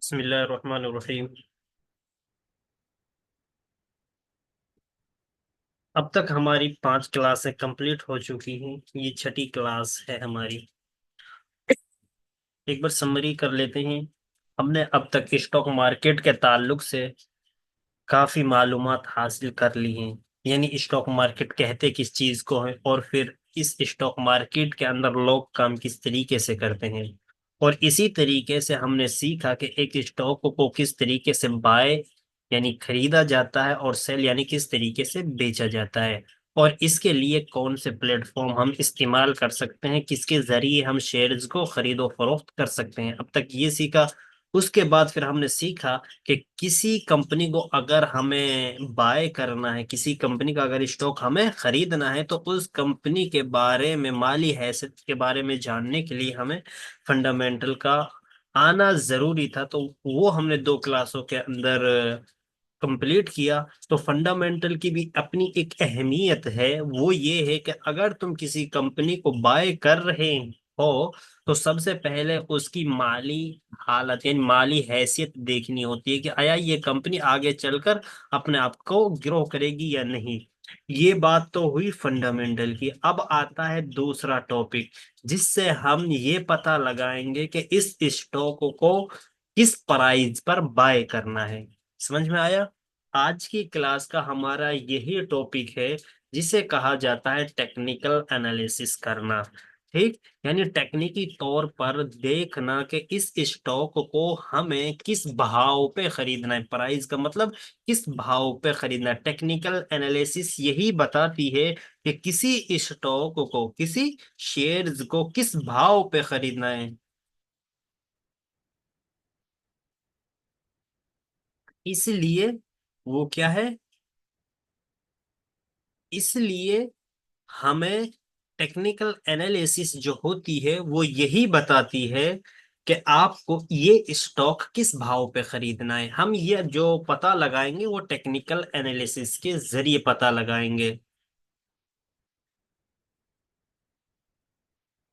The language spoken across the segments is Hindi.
बिस्मिल्लाहिर्रहमानिर्रहीम। अब तक हमारी 5 क्लासें कंप्लीट हो चुकी हैं। ये छठी क्लास है हमारी। एक बार समरी कर लेते हैं। हमने अब तक स्टॉक मार्केट के ताल्लुक से काफी मालूमात हासिल कर ली हैं। यानी स्टॉक मार्केट कहते किस चीज को है, और फिर इस स्टॉक मार्केट के अंदर लोग काम किस तरीके से करते हैं। और इसी तरीके से हमने सीखा कि एक स्टॉक को किस तरीके से बाय यानी खरीदा जाता है, और सेल यानी किस तरीके से बेचा जाता है। और इसके लिए कौन से प्लेटफॉर्म हम इस्तेमाल कर सकते हैं, किसके जरिए हम शेयर्स को खरीदो फरोख्त कर सकते हैं। अब तक ये सीखा। उसके बाद फिर हमने सीखा कि किसी कंपनी को अगर हमें बाय करना है, किसी कंपनी का अगर स्टॉक हमें खरीदना है, तो उस कंपनी के बारे में, माली हैसियत के बारे में जानने के लिए हमें फंडामेंटल का आना जरूरी था। तो वो हमने 2 क्लासों के अंदर कंप्लीट किया। तो फंडामेंटल की भी अपनी एक अहमियत है। वो ये है कि अगर तुम किसी कंपनी को बाय कर रहे हो, तो सबसे पहले उसकी माली हालत यानी माली हैसियत देखनी होती है कि आया ये कंपनी आगे चलकर अपने आप को ग्रो करेगी या नहीं। ये बात तो हुई फंडामेंटल की। अब आता है दूसरा टॉपिक, जिससे हम ये पता लगाएंगे कि इस स्टॉक को किस प्राइस पर बाय करना है। समझ में आया? आज की क्लास का हमारा यही टॉपिक है, जिसे कहा जाता है टेक्निकल एनालिसिस करना। ठीक, यानी टेक्निकी तौर पर देखना कि इस स्टॉक को हमें किस भाव पे खरीदना है। प्राइस का मतलब किस भाव पे खरीदना है। टेक्निकल एनालिसिस यही बताती है कि किसी स्टॉक को, किसी शेयर्स को किस भाव पे खरीदना है। इसलिए वो क्या है, इसलिए हमें टेक्निकल एनालिसिस जो होती है वो यही बताती है कि आपको ये स्टॉक किस भाव पे खरीदना है। हम ये जो पता लगाएंगे वो टेक्निकल एनालिसिस के जरिए पता लगाएंगे।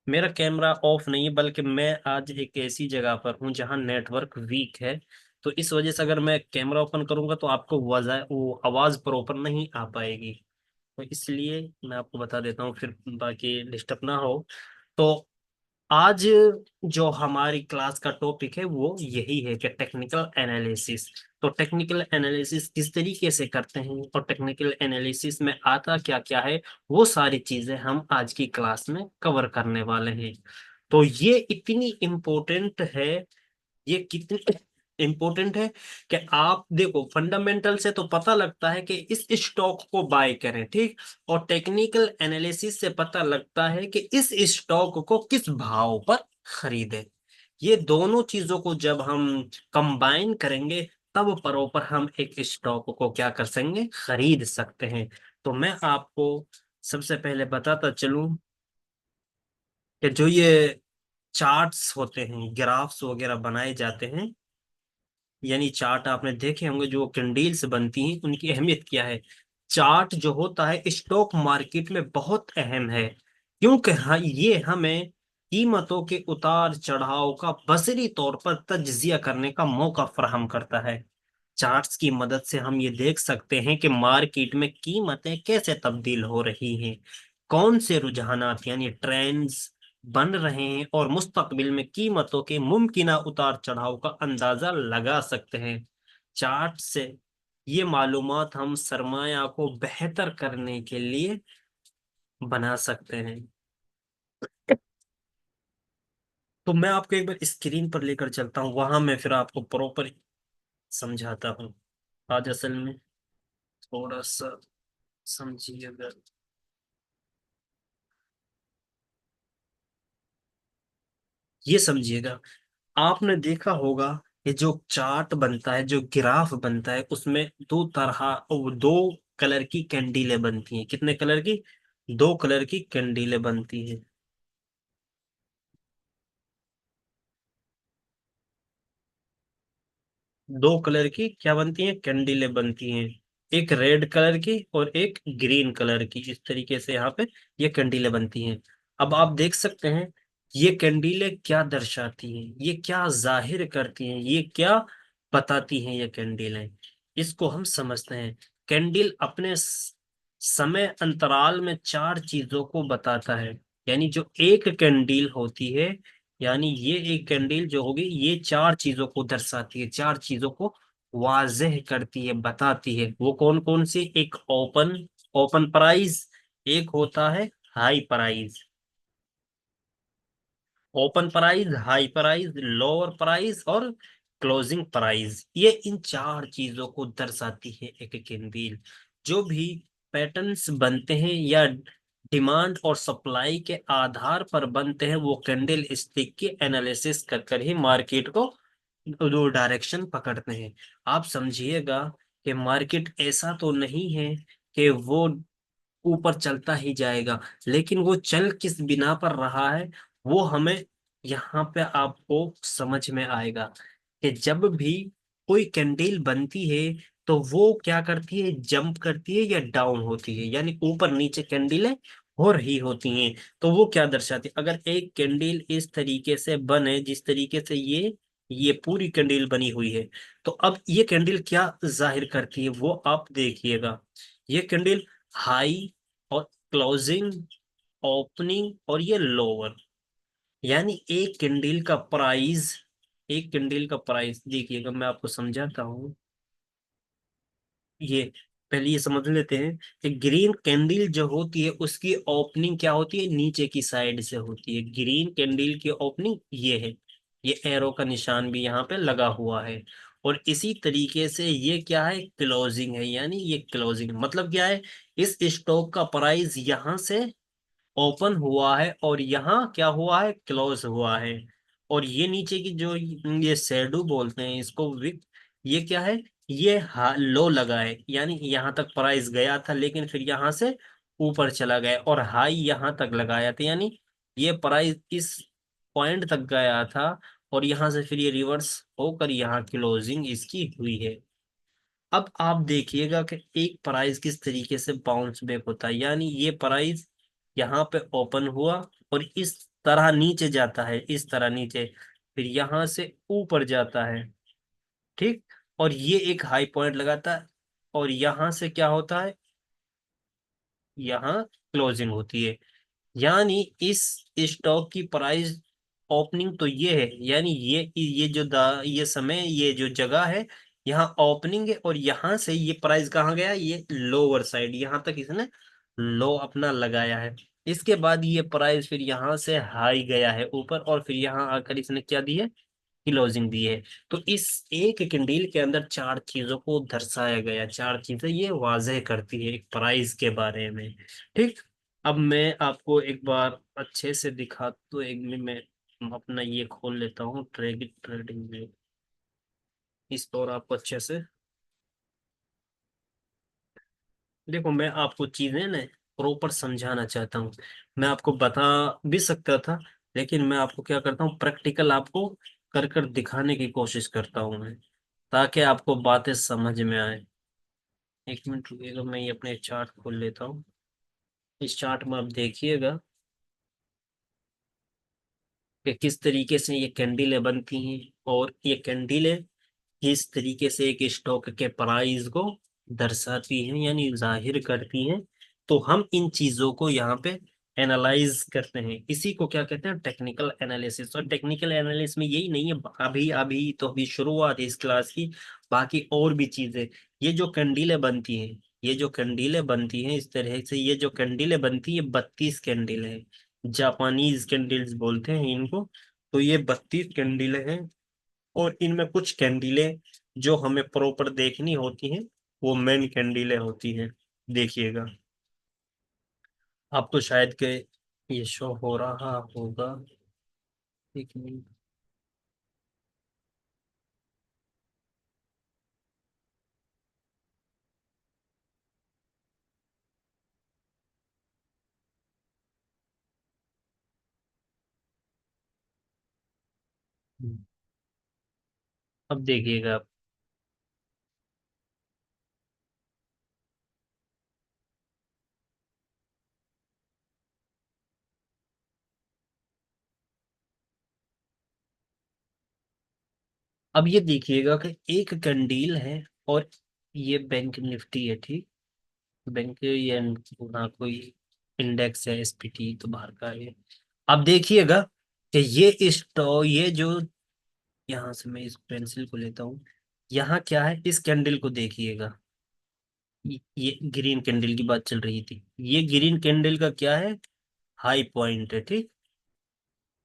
मेरा कैमरा ऑफ नहीं है, बल्कि मैं आज एक ऐसी जगह पर हूं जहां नेटवर्क वीक है। तो इस वजह से अगर मैं कैमरा ओपन करूंगा तो आपको वो आवाज प्रॉपर नहीं आ पाएगी। तो इसलिए मैं आपको बता देता हूँ, फिर बाकी डिस्टर्ब ना हो। तो आज जो हमारी क्लास का टॉपिक है वो यही है कि टेक्निकल एनालिसिस। तो टेक्निकल एनालिसिस किस तरीके से करते हैं, और टेक्निकल एनालिसिस में आता क्या क्या है, वो सारी चीजें हम आज की क्लास में कवर करने वाले हैं। तो ये इतनी इम्पोर्टेंट है, ये कितनी इम्पोर्टेंट है कि आप देखो, फंडामेंटल से तो पता लगता है कि इस स्टॉक को बाय करें, ठीक। और टेक्निकल एनालिसिस से पता लगता है कि इस स्टॉक को किस भाव पर खरीदें। ये दोनों चीजों को जब हम कंबाइन करेंगे, तब प्रॉपर हम एक स्टॉक को क्या कर सकेंगे, खरीद सकते हैं। तो मैं आपको सबसे पहले बताता चलूं कि जो ये चार्ट्स होते हैं, ग्राफ्स वगैरह बनाए जाते हैं, यानी चार्ट आपने देखे होंगे जो कैंडल्स बनती हैं, उनकी अहमियत क्या है। चार्ट जो होता है स्टॉक मार्केट में बहुत अहम है, क्योंकि हाँ, ये हमें कीमतों के उतार चढ़ाव का बसरी तौर पर तज्जिया करने का मौका फराहम करता है। चार्ट्स की मदद से हम ये देख सकते हैं कि मार्केट में कीमतें कैसे तब्दील हो रही हैं, कौन से रुझानात यानी ट्रेंड्स बन रहे हैं, और मुस्तकबिल में कीमतों के मुमकिना उतार चढ़ाव का अंदाजा लगा सकते हैं। चार्ट से ये मालूमात हम सरमाया को बेहतर करने के लिए बना सकते हैं। तो मैं आपको एक बार स्क्रीन पर लेकर चलता हूँ, वहां मैं फिर आपको प्रॉपर समझाता हूँ। आज असल में थोड़ा सा समझिएगा। ये समझिएगा, आपने देखा होगा ये जो चार्ट बनता है, जो ग्राफ बनता है, उसमें दो कलर की कैंडीलें बनती हैं। कितने कलर की? 2 कलर की कैंडीलें बनती हैं। 2 कलर की क्या बनती हैं, कैंडीलें बनती हैं। एक रेड कलर की और एक ग्रीन कलर की, इस तरीके से यहाँ पे ये कैंडीलें बनती हैं। अब आप देख सकते हैं ये कैंडीलें क्या दर्शाती हैं, ये क्या जाहिर करती हैं, ये क्या बताती हैं ये कैंडीलें, इसको हम समझते हैं। कैंडल अपने समय अंतराल में चार चीजों को बताता है। यानी जो एक कैंडल होती है, यानी ये एक कैंडल जो होगी, ये चार चीजों को दर्शाती है, चार चीजों को वाजह करती है, बताती है। वो कौन कौन सी? एक ओपन ओपन प्राइस, एक होता है high price. Open price, high price, lower price और क्लोजिंग प्राइस, ये इन चार चीजों को दर्शाती है एक कैंडल। जो भी पैटर्न्स बनते हैं या डिमांड और सप्लाई के आधार पर बनते हैं, वो कैंडल स्टिक की एनालिसिस कर कर ही मार्केट को दो डायरेक्शन पकड़ते हैं। आप समझिएगा कि मार्केट ऐसा तो नहीं है कि वो ऊपर चलता ही जाएगा, लेकिन वो चल किस बिना पर रहा है, वो हमें यहाँ पे आपको समझ में आएगा कि जब भी कोई कैंडल बनती है तो वो क्या करती है, जंप करती है या डाउन होती है, यानी ऊपर नीचे कैंडलें हो रही होती हैं। तो वो क्या दर्शाती है? अगर एक कैंडल इस तरीके से बने, जिस तरीके से ये पूरी कैंडल बनी हुई है, तो अब ये कैंडल क्या जाहिर करती है वो आप देखिएगा। ये कैंडल हाई और क्लोजिंग, ओपनिंग और ये लोअर, यानी एक कैंडल का प्राइस देखिएगा, मैं आपको समझाता हूँ। ये पहले ये समझ लेते हैं कि ग्रीन कैंडल जो होती है उसकी ओपनिंग क्या होती है, नीचे की साइड से होती है। ग्रीन कैंडल की ओपनिंग ये है, ये एरो का निशान भी यहाँ पे लगा हुआ है। और इसी तरीके से ये क्या है, क्लोजिंग है, यानी ये क्लोजिंग मतलब क्या है, इस स्टॉक का प्राइस यहाँ से ओपन हुआ है और यहाँ क्या हुआ है, क्लोज हुआ है। और ये नीचे की जो ये शेडो बोलते हैं इसको, विक, ये क्या है, ये लो लगा है, यानी यहाँ तक प्राइस गया था लेकिन फिर यहाँ से ऊपर चला गया, और हाई यहाँ तक लगाया था, यानी ये प्राइस इस पॉइंट तक गया था और यहाँ से फिर ये रिवर्स होकर यहाँ क्लोजिंग इसकी हुई है। अब आप देखिएगा कि एक प्राइस किस तरीके से बाउंस बैक होता है, यानी ये प्राइस यहाँ पे ओपन हुआ और इस तरह नीचे जाता है, इस तरह नीचे, फिर यहाँ से ऊपर जाता है, ठीक, और ये एक हाई पॉइंट लगाता है, और यहाँ से क्या होता है, यहाँ क्लोजिंग होती है। यानी इस स्टॉक की प्राइस ओपनिंग तो ये है, यानी ये जो ये समय, ये जो जगह है, यहाँ ओपनिंग है, और यहाँ से ये प्राइस कहाँ गया, ये लोअर साइड, यहाँ तक इसने लो अपना लगाया है। इसके बाद ये प्राइस फिर यहाँ से हाई गया है ऊपर, और फिर यहाँ आकर इसने क्या दी है, क्लोजिंग दी है। तो इस एक कैंडल के अंदर चार चीजों को दर्शाया गया, चार चीजें ये वाजह करती है एक प्राइस के बारे में, ठीक। अब मैं आपको एक बार अच्छे से दिखा, तो एक मिनट में अपना ये खोल लेता हूँ ट्रेडिंग में, इस पर आपको अच्छे से देखो। मैं आपको चीजें ना प्रॉपर समझाना चाहता हूँ। मैं आपको बता भी सकता था, लेकिन मैं आपको क्या करता हूँ, प्रैक्टिकल आपको कर कर दिखाने की कोशिश करता हूँ मैं, ताकि आपको बातें समझ में आए। एक मिनट रुकिएगा, मैं ये अपने चार्ट खोल लेता हूँ। इस चार्ट में आप देखिएगा कि किस तरीके से ये कैंडलें बनती हैं, और ये कैंडलें किस तरीके से एक स्टॉक के प्राइस को दर्शाती हैं, यानी जाहिर करती हैं। तो हम इन चीजों को यहाँ पे एनालाइज करते हैं, इसी को क्या कहते हैं, टेक्निकल एनालिसिस। और टेक्निकल एनालिसिस में यही नहीं है, अभी अभी तो अभी शुरुआत है इस क्लास की, बाकी और भी चीजें। ये जो कैंडलें बनती हैं, ये जो कैंडलें बनती हैं इस तरह से, ये जो कैंडलें बनती है, 32 कैंडल है, जापानीज कैंडल्स बोलते हैं इनको। तो ये 32 कैंडलें हैं, और इनमें कुछ कैंडलें जो हमें प्रॉपर देखनी होती हैं, वो मेन कैंडलें होती हैं। देखिएगा, आपको शायद के ये शो हो रहा होगा, एक मिनट। अब देखिएगा आप, अब ये देखिएगा कि एक कैंडल है, और ये बैंक निफ्टी है, ठीक। बैंक ये ना कोई इंडेक्स है, एसपीटी तो बाहर का है। अब देखिएगा कि ये जो, यहाँ से मैं इस पेंसिल को लेता हूँ, यहाँ क्या है, इस कैंडल को देखिएगा। ये ग्रीन कैंडल की बात चल रही थी, ये ग्रीन कैंडल का क्या है, हाई पॉइंट है, ठीक।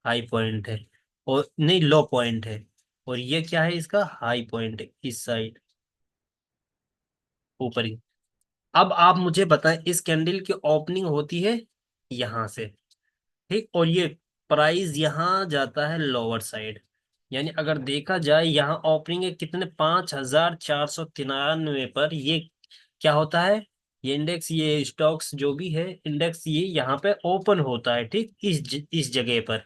हाई पॉइंट है, और नहीं, लो पॉइंट है। और ये क्या है, इसका हाई पॉइंट है, इस साइड ऊपर ही। अब आप मुझे बताएं, इस कैंडल की ओपनिंग होती है यहाँ से, ठीक, और ये प्राइस यहाँ जाता है लोअर साइड। यानी अगर देखा जाए, यहाँ ओपनिंग है कितने, 5493 पर। ये क्या होता है, ये इंडेक्स, ये स्टॉक्स जो भी है इंडेक्स, ये यहाँ पे ओपन होता है, ठीक, इस जगह पर।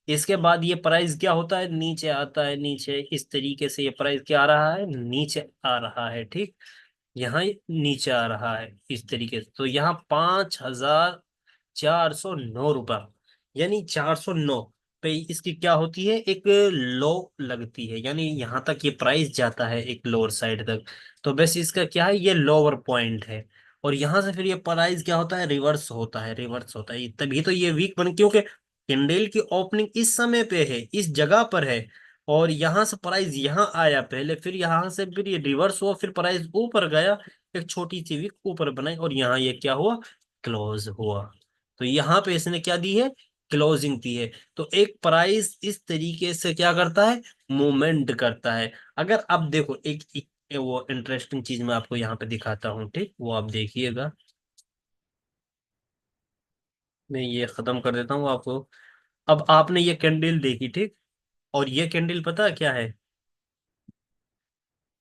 इसके बाद ये प्राइस क्या होता है, नीचे आता है, नीचे इस तरीके से ये प्राइस क्या आ रहा है, नीचे आ रहा है, ठीक। यहाँ ये नीचे आ रहा है इस तरीके से। तो यहाँ 5409 रुपये, यानी 409 पे इसकी क्या होती है, एक लो लगती है। यानी यहाँ तक ये प्राइस जाता है एक लोअर साइड तक। तो बस इसका क्या है, ये लोअर पॉइंट है। और यहाँ से फिर ये प्राइस क्या होता है, रिवर्स होता है, रिवर्स होता है। तभी तो ये वीक बन, क्योंकि कैंडल की ओपनिंग इस समय पे है, इस जगह पर है। और यहाँ से प्राइस यहाँ आया पहले, फिर यहाँ से फिर ये रिवर्स हुआ, फिर प्राइस ऊपर गया, एक छोटी सी वीक ऊपर बनाई, और यहाँ ये क्या हुआ, क्लोज हुआ। तो यहाँ पे इसने क्या दी है, क्लोजिंग दी है। तो एक प्राइस इस तरीके से क्या करता है, मूवमेंट करता है। अगर आप देखो, वो इंटरेस्टिंग चीज मैं आपको यहाँ पे दिखाता हूँ, ठीक, वो आप देखिएगा। मैं ये खत्म कर देता हूँ आपको। अब आपने ये कैंडल देखी, ठीक, और ये कैंडल पता है क्या है,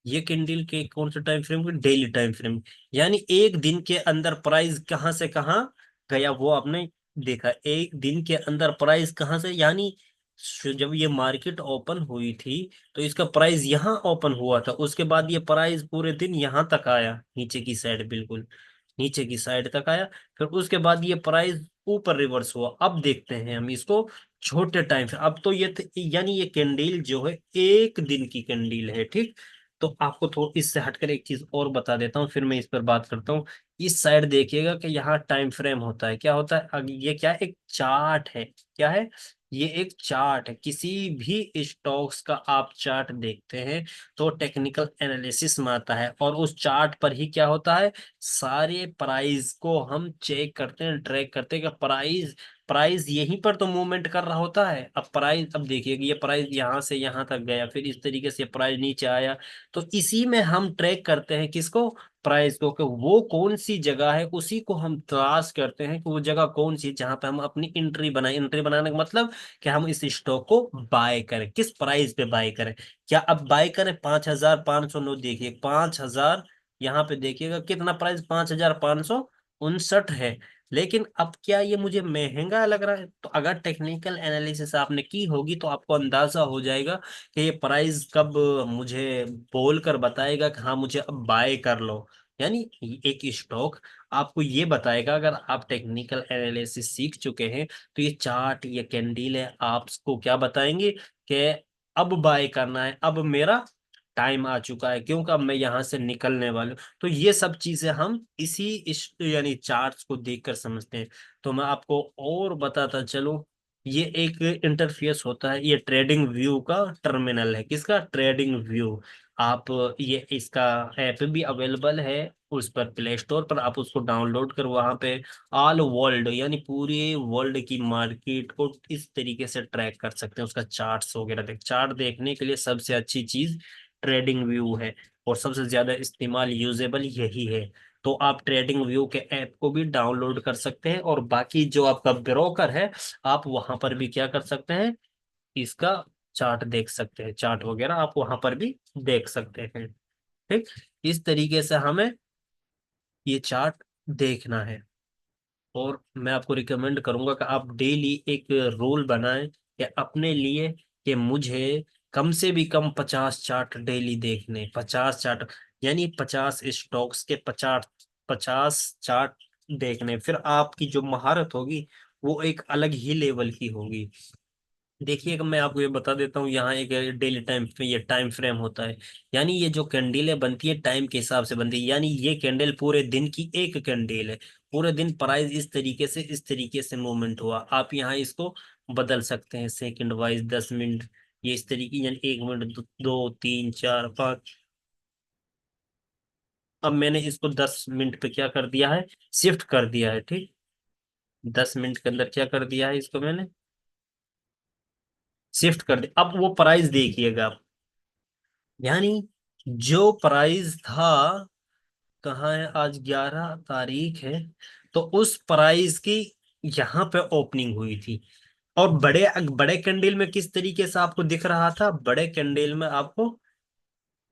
ये कैंडल के कौन से टाइम फ्रेम के, डेली टाइम फ्रेम। यानी एक दिन के अंदर प्राइस कहाँ से कहाँ गया, वो आपने देखा। एक दिन के अंदर प्राइस कहाँ से, यानी जब ये मार्केट ओपन हुई थी, तो इसका प्राइस यहाँ ओपन हुआ था। उसके बाद ये प्राइस पूरे दिन यहाँ तक आया, नीचे की साइड, बिल्कुल नीचे की साइड तक आया। फिर उसके बाद ये प्राइस ऊपर रिवर्स हुआ। अब देखते हैं हम इसको छोटे टाइम से। अब तो यानी ये कैंडल जो है, एक दिन की कैंडल है, ठीक। तो आपको थोड़ा इससे हटकर एक चीज और बता देता हूँ, फिर मैं इस पर बात करता हूँ। इस साइड देखिएगा कि यहाँ टाइम फ्रेम होता है, क्या होता है, ये क्या है, एक चार्ट है। क्या है, ये एक चार्ट है। किसी भी स्टॉक्स का आप चार्ट देखते हैं, तो टेक्निकल एनालिसिस में आता है, और उस चार्ट पर ही क्या होता है, सारे प्राइस को हम चेक करते हैं, ट्रैक करते हैं कि प्राइस प्राइस यहीं पर तो मूवमेंट कर रहा होता है। अब प्राइस, अब देखिए कि ये प्राइस यहाँ से यहाँ तक गया, फिर इस तरीके से प्राइस नीचे आया। तो इसी में हम ट्रैक करते हैं किसको, प्राइस को, कि वो कौन सी जगह है, उसी को हम तलाश करते हैं कि वो जगह कौन सी है, जहां पे हम अपनी एंट्री बनाए। एंट्री बनाने का मतलब कि हम इस स्टॉक को बाय करें, किस प्राइस पे बाय करें। क्या अब बाय करें 5509, देखिए 5000, यहाँ पे देखिएगा कितना प्राइस, 5559 है। लेकिन अब क्या ये मुझे महंगा लग रहा है, तो अगर टेक्निकल एनालिसिस आपने की होगी, तो आपको अंदाजा हो जाएगा कि ये प्राइस कब मुझे बोल कर बताएगा कि हाँ मुझे अब बाय कर लो। यानी एक स्टॉक आपको ये बताएगा, अगर आप टेक्निकल एनालिसिस सीख चुके हैं, तो ये चार्ट, ये कैंडल है, आपको क्या बताएंगे कि अब बाय करना है, अब मेरा टाइम आ चुका है, क्योंकि अब मैं यहाँ से निकलने वाला हूँ। तो ये सब चीजें हम यानी चार्ट्स को देखकर समझते हैं। तो मैं आपको और बताता चलूं, ये एक इंटरफेस होता है, ये ट्रेडिंग व्यू का टर्मिनल है। किसका, ट्रेडिंग व्यू। आप ये इसका ऐप भी अवेलेबल है उस पर, प्ले स्टोर पर। आप उसको डाउनलोड कर वहां पे ऑल वर्ल्ड, यानी पूरे वर्ल्ड की मार्केट को इस तरीके से ट्रैक कर सकते हैं। उसका चार्ट्स वगैरह चार्ट देखने के लिए सबसे अच्छी चीज ट्रेडिंग व्यू है, और सबसे ज्यादा इस्तेमाल यूजेबल यही है। तो आप ट्रेडिंग व्यू के ऐप को भी डाउनलोड कर सकते हैं, और बाकी जो आपका ब्रोकर है, आप वहां पर भी क्या कर सकते हैं, इसका चार्ट देख सकते हैं। चार्ट वगैरह आप वहां पर भी देख सकते हैं, ठीक। इस तरीके से हमें ये चार्ट देखना है। और मैं आपको रिकमेंड करूंगा कि आप डेली एक रूल बनाएं कि अपने लिए, कि मुझे कम से भी कम 50 चार्ट डेली देखने, 50 चार्ट, यानी 50 स्टॉक्स के 50 50 चार्ट देखने। फिर आपकी जो महारत होगी, वो एक अलग ही लेवल की होगी। देखिएगा, मैं आपको ये बता देता हूँ, यहाँ एक डेली टाइम पे ये टाइम फ्रेम होता है। यानी ये जो कैंडल बनती है टाइम के हिसाब से बनती है, यानी ये कैंडल पूरे दिन की एक कैंडल है। पूरे दिन प्राइस इस तरीके से मूवमेंट हुआ। आप यहाँ इसको बदल सकते हैं सेकंड वाइज, 10 मिनट, ये इस तरीके, यानी 1 मिनट, दो, तीन, चार, पाँच। अब मैंने इसको 10 मिनट पे क्या कर दिया है, शिफ्ट कर दिया है, ठीक। 10 मिनट के अंदर क्या कर दिया है, इसको मैंने शिफ्ट कर दिया। अब वो प्राइस देखिएगा आप, यानी जो प्राइस था, कहाँ है, आज 11 तारीख है, तो उस प्राइस की यहाँ पे ओपनिंग हुई थी। और बड़े बड़े कैंडल में किस तरीके से आपको दिख रहा था, बड़े कैंडल में आपको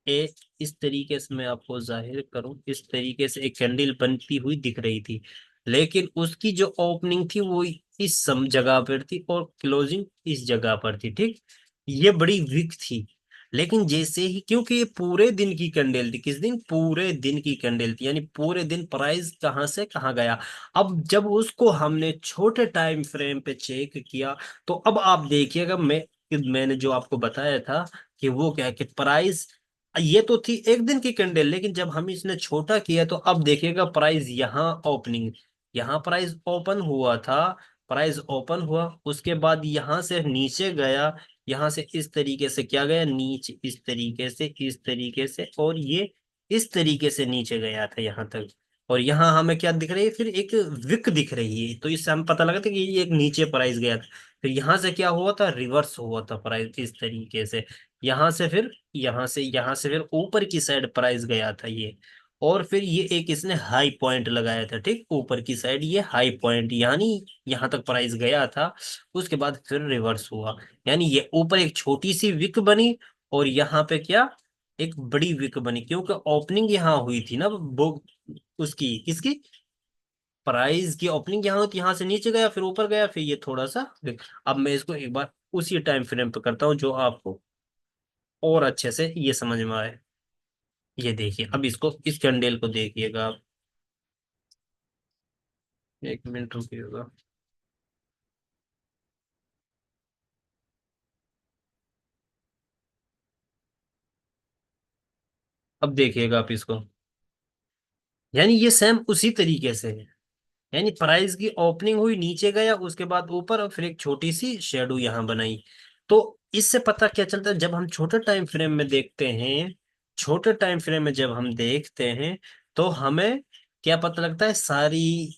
इस तरीके से, मैं आपको जाहिर करूं, इस तरीके से एक कैंडल बनती हुई दिख रही थी। लेकिन उसकी जो ओपनिंग थी वो इस सम जगह पर थी और क्लोजिंग इस जगह पर थी, ठीक। ये बड़ी वीक थी। लेकिन जैसे ही, क्योंकि ये पूरे दिन की कैंडल थी, किस दिन, पूरे दिन की कैंडल थी, यानी पूरे दिन प्राइस कहाँ से कहाँ गया। अब जब उसको हमने छोटे टाइम फ्रेम पे चेक किया, तो अब आप देखिएगा, मैंने जो आपको बताया था कि वो क्या है, कि प्राइस ये तो थी एक दिन की कैंडल, लेकिन जब हम इसने छोटा किया तो अब देखिएगा प्राइस यहाँ ओपनिंग, यहाँ प्राइस ओपन हुआ था, प्राइस ओपन हुआ, उसके बाद यहाँ से नीचे गया, यहाँ से इस तरीके से क्या गया नीचे, इस तरीके से, और ये इस तरीके से नीचे गया था यहाँ तक। और यहाँ हमें क्या दिख रही है, फिर एक विक दिख रही है, तो इससे हम पता लगा था कि ये एक नीचे प्राइस गया था। फिर यहाँ से क्या हुआ था, रिवर्स हुआ था प्राइस इस तरीके से। यहाँ से फिर ऊपर की साइड प्राइस गया था ये। और फिर ये एक इसने हाई पॉइंट लगाया था, ठीक, ऊपर की साइड ये हाई पॉइंट, यानी यहाँ तक प्राइस गया था। उसके बाद फिर रिवर्स हुआ, यानी ये ऊपर एक छोटी सी विक बनी, और यहाँ पे क्या, एक बड़ी विक बनी, क्योंकि ओपनिंग यहाँ हुई थी ना वो, उसकी किसकी, प्राइस की ओपनिंग यहाँ हुई थी, यहाँ से नीचे गया, फिर ऊपर गया, फिर ये थोड़ा सा अब मैं इसको एक बार उसी टाइम फ्रेम पे करता हूँ जो आपको और अच्छे से ये समझ में आए। ये देखिए, अब इसको, इस कैंडल को देखिएगा आप, 1 मिनट रुकिएगा। अब देखिएगा आप इसको, यानी ये सेम उसी तरीके से है। यानी प्राइस की ओपनिंग हुई, नीचे गया, उसके बाद ऊपर, और फिर एक छोटी सी शेडो यहाँ बनाई। तो इससे पता क्या चलता है, जब हम छोटे टाइम फ्रेम में देखते हैं, छोटे टाइम फ्रेम में जब हम देखते हैं, तो हमें क्या पता लगता है, सारी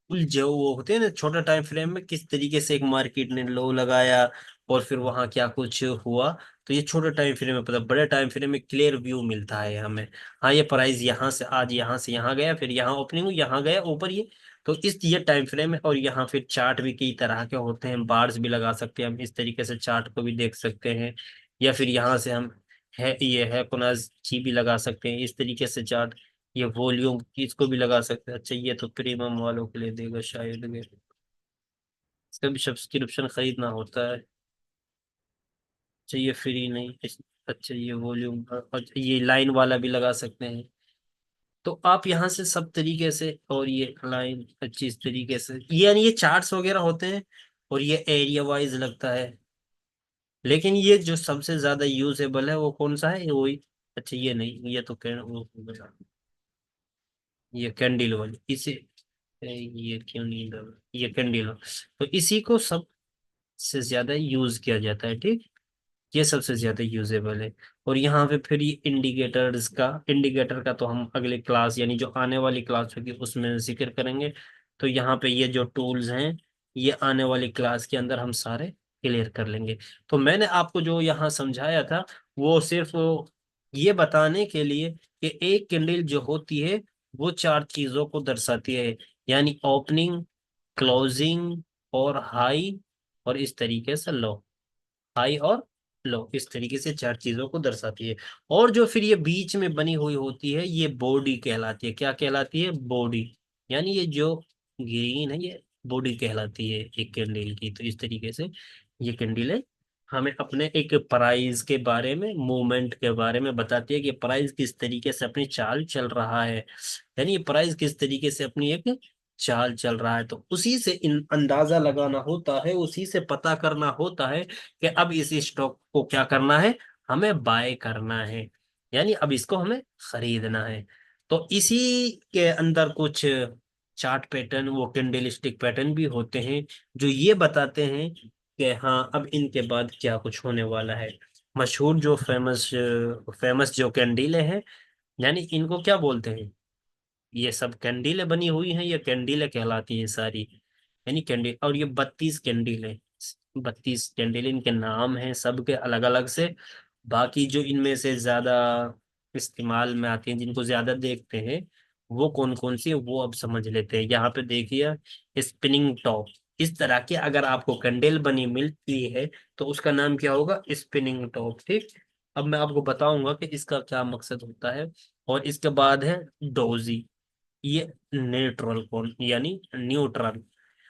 जो वो होते हैं ना छोटा टाइम फ्रेम में, किस तरीके से एक मार्केट ने लो लगाया, और फिर वहां क्या कुछ हुआ। तो ये छोटे टाइम फ्रेम में पता, बड़े टाइम फ्रेम में क्लियर व्यू मिलता है हमें। हाँ, ये प्राइस यहाँ से, आज यहाँ से यहाँ गया, फिर यहाँ ओपनिंग हुई, यहाँ गया ऊपर ये। तो इस ये टाइम फ्रेम है। और यहाँ फिर चार्ट भी कई तरह के होते हैं, बार्स भी लगा सकते हैं हम, इस तरीके से चार्ट को भी देख सकते हैं। या फिर यहाँ से हम ये है कुनाज ची भी लगा सकते हैं, इस तरीके से चार्ट। ये वॉल्यूम इसको भी लगा सकते हैं। अच्छा, ये तो प्रीमियम वालों के लिए देगा शायद ये, इसका भी सब्सक्रिप्शन खरीदना होता है। अच्छा, ये फ्री नहीं अच्छा, ये वॉल्यूम, अच्छा ये लाइन वाला भी लगा सकते हैं। तो आप यहाँ से सब तरीके से, और ये लाइन अच्छी इस तरीके से, ये यानी ये चार्ट्स वगैरह होते हैं, और ये एरिया वाइज लगता है। लेकिन ये जो सबसे ज्यादा यूजेबल है वो कौन सा है, वो अच्छा ये नहीं, ये तो ये कैंडल वाली, इसे ये क्यों नहीं दब, ये कैंडल, तो इसी को सबसे ज्यादा यूज किया जाता है, ठीक। ये सबसे ज्यादा यूजेबल है। और यहाँ पे फिर ये इंडिकेटर का तो हम अगले क्लास, यानी जो आने वाली क्लास होगी उसमें जिक्र करेंगे। तो यहाँ पे ये जो टूल्स हैं, ये आने वाली क्लास के अंदर हम सारे क्लियर कर लेंगे। तो मैंने आपको जो यहाँ समझाया था, वो सिर्फ ये बताने के लिए कि एक कैंडल जो होती है वो चार चीजों को दर्शाती है, यानी ओपनिंग, क्लोजिंग, और हाई, और इस तरीके से लो। हाई और लो, इस तरीके से चार चीजों को दर्शाती है। और जो फिर ये बीच में बनी हुई होती है, ये बॉडी कहलाती है। क्या कहलाती है, बॉडी। यानी ये जो ग्रीन है, ये बॉडी कहलाती है एक कैंडल की। तो इस तरीके से ये कैंडल है, हमें अपने एक प्राइस के बारे में, मूवमेंट के बारे में बताती है कि प्राइस किस तरीके से अपनी चाल चल रहा है। यानी ये प्राइस किस तरीके से अपनी एक चाल चल रहा है, तो उसी से इन अंदाजा लगाना होता है, उसी से पता करना होता है कि अब इस स्टॉक को क्या करना है, हमें बाय करना है, यानी अब इसको हमें खरीदना है। तो इसी के अंदर कुछ चार्ट पैटर्न, वो कैंडलस्टिक पैटर्न भी होते हैं जो ये बताते हैं कि हाँ अब इनके बाद क्या कुछ होने वाला है। मशहूर जो फेमस फेमस जो कैंडीले हैं, यानी इनको क्या बोलते हैं, ये सब कैंडीलें बनी हुई हैं, ये कैंडीलें कहलाती हैं सारी, यानी कैंडील। और ये 32 कैंडील है, 32 कैंडील इनके नाम हैं सबके अलग अलग से। बाकी जो इनमें से ज्यादा इस्तेमाल में आती हैं, जिनको ज्यादा देखते हैं, वो कौन कौन सी है वो अब समझ लेते हैं। यहाँ पे देखिए, स्पिनिंग टॉप, इस तरह की अगर आपको कैंडल बनी मिलती है तो उसका नाम क्या होगा, स्पिनिंग टॉप। ठीक, अब मैं आपको बताऊंगा कि इसका क्या मकसद होता है। और इसके बाद है डोजी, ये न्यूट्रल कौन, यानी न्यूट्रल।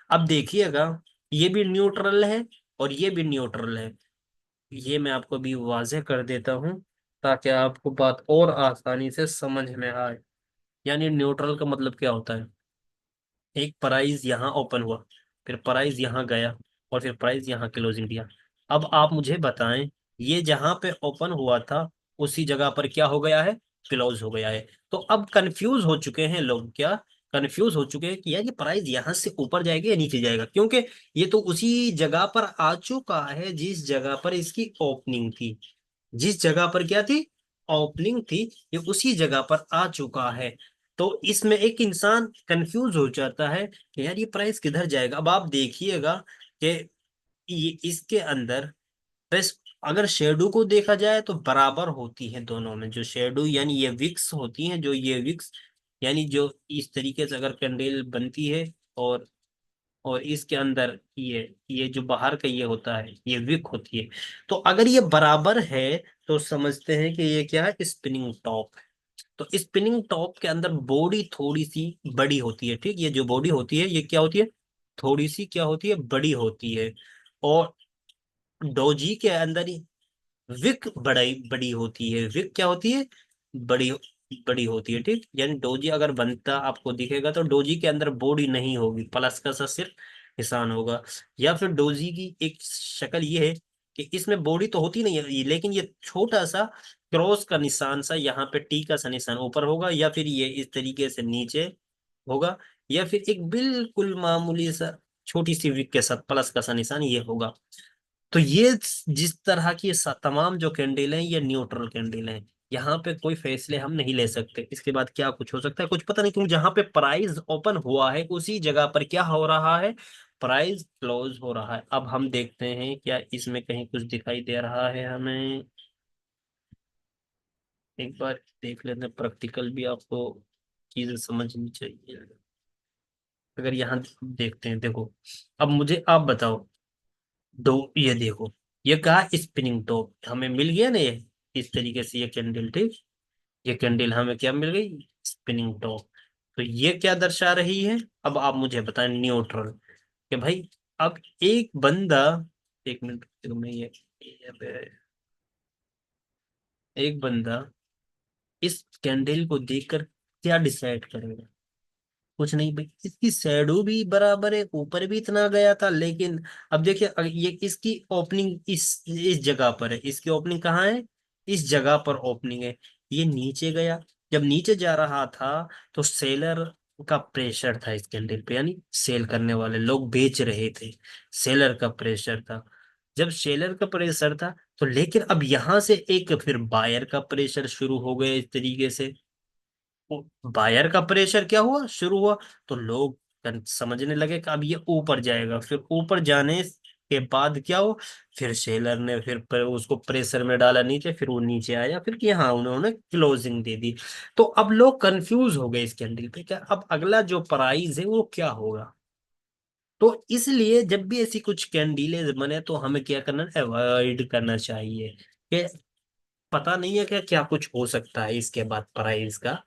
अब देखिएगा, ये भी न्यूट्रल है और ये भी न्यूट्रल है। ये मैं आपको भी वाज़ेह कर देता हूँ ताकि आपको बात और आसानी से समझ में आए। यानी न्यूट्रल का मतलब क्या होता है, एक प्राइस यहाँ ओपन हुआ, फिर प्राइस यहाँ गया, और फिर प्राइस यहाँ क्लोजिंग दिया। अब आप मुझे बताएं, ये जहां पे ओपन हुआ था उसी जगह पर क्या हो गया है, क्लोज हो गया है। तो अब कंफ्यूज हो चुके हैं लोग, क्या कंफ्यूज हो चुके हैं कि यार ये प्राइस यहाँ से ऊपर जाएगा या नीचे जाएगा, क्योंकि ये तो उसी जगह पर आ चुका है जिस जगह पर इसकी ओपनिंग थी। जिस जगह पर क्या थी, ओपनिंग थी, ये उसी जगह पर आ चुका है। तो इसमें एक इंसान कंफ्यूज हो जाता है कि यार ये प्राइस किधर जाएगा। अब आप देखिएगा कि ये इसके अंदर बस, अगर शेडो को देखा जाए तो बराबर होती है दोनों में, जो शेडो यानी ये विक्स होती हैं, जो ये विक्स यानी जो इस तरीके से अगर कैंडल बनती है, और इसके अंदर ये जो बाहर का ये होता है, ये विक होती है। तो अगर ये बराबर है तो समझते हैं कि ये क्या है, स्पिनिंग टॉप है। तो स्पिनिंग टॉप के अंदर बॉडी थोड़ी सी बड़ी होती है। ठीक, ये जो बॉडी होती है ये क्या होती है, थोड़ी सी क्या होती है, बड़ी होती है। और डोजी के अंदर ही विक बड़ी बड़ी होती है। विक क्या होती है, बड़ी बड़ी होती है। ठीक, यानी डोजी अगर बनता आपको दिखेगा तो डोजी के अंदर बॉडी नहीं होगी, प्लस का सा सिर्फ निशान होगा। या फिर डोजी की एक शक्ल ये है कि इसमें बॉडी तो होती नहीं है, लेकिन ये छोटा सा क्रॉस का निशान सा, यहाँ पे टी का सा निशान ऊपर होगा, या फिर ये इस तरीके से नीचे होगा, या फिर एक बिल्कुल मामूली सा छोटी सी विक के साथ प्लस का सा निशान ये होगा। तो ये जिस तरह की तमाम जो कैंडल हैं ये न्यूट्रल कैंडल हैं। यहाँ पे कोई फैसले हम नहीं ले सकते, इसके बाद क्या कुछ हो सकता है कुछ पता नहीं, क्यों जहां पे प्राइस ओपन हुआ है उसी जगह पर क्या हो रहा है, प्राइस क्लोज हो रहा है। अब हम देखते हैं क्या इसमें कहीं कुछ दिखाई दे रहा है हमें, एक बार देख लेते हैं, प्रैक्टिकल भी आपको चीजें समझनी चाहिए। अगर यहाँ देखते हैं, देखो, अब मुझे आप बताओ, दो ये देखो, ये कहा स्पिनिंग टॉप हमें मिल गया ना, ये इस तरीके से ये कैंडल। ठीक, ये कैंडल हमें क्या मिल गई, स्पिनिंग टॉप। तो ये क्या दर्शा रही है, अब आप मुझे बताएं, न्यूट्रल, कि भाई अब एक बंदा, एक मिनट रुको, मैं ये एक बंदा इस कैंडल को देखकर क्या डिसाइड करेगा, कुछ नहीं भाई, इसकी शैडो भी बराबर है, ऊपर भी इतना गया था, लेकिन अब देखिए ये इसकी ओपनिंग इस जगह पर है, इसकी ओपनिंग कहाँ है, इस जगह पर ओपनिंग है। ये नीचे गया, जब नीचे जा रहा था तो सेलर का प्रेशर था इस कैंडल पे, यानी सेल करने वाले लोग बेच रहे थे, सेलर का प्रेशर था। जब सेलर का प्रेशर था तो, लेकिन अब यहां से एक फिर बायर का प्रेशर शुरू हो गया इस तरीके से, बायर का प्रेशर क्या हुआ, शुरू हुआ। तो लोग समझने लगे कि अब ये ऊपर जाएगा, फिर ऊपर जाने के बाद क्या हो, फिर सेलर ने फिर उसको प्रेशर में डाला नीचे, फिर वो नीचे आया, फिर कि हाँ उन्होंने क्लोजिंग दे दी। तो अब लोग कंफ्यूज हो गए इस कैंडल पे, क्या अब अगला जो प्राइस है वो क्या होगा। तो इसलिए जब भी ऐसी कुछ कैंडीलें बने तो हमें क्या करना, अवॉइड करना चाहिए कि पता नहीं है क्या क्या कुछ हो सकता है इसके बाद प्राइस का।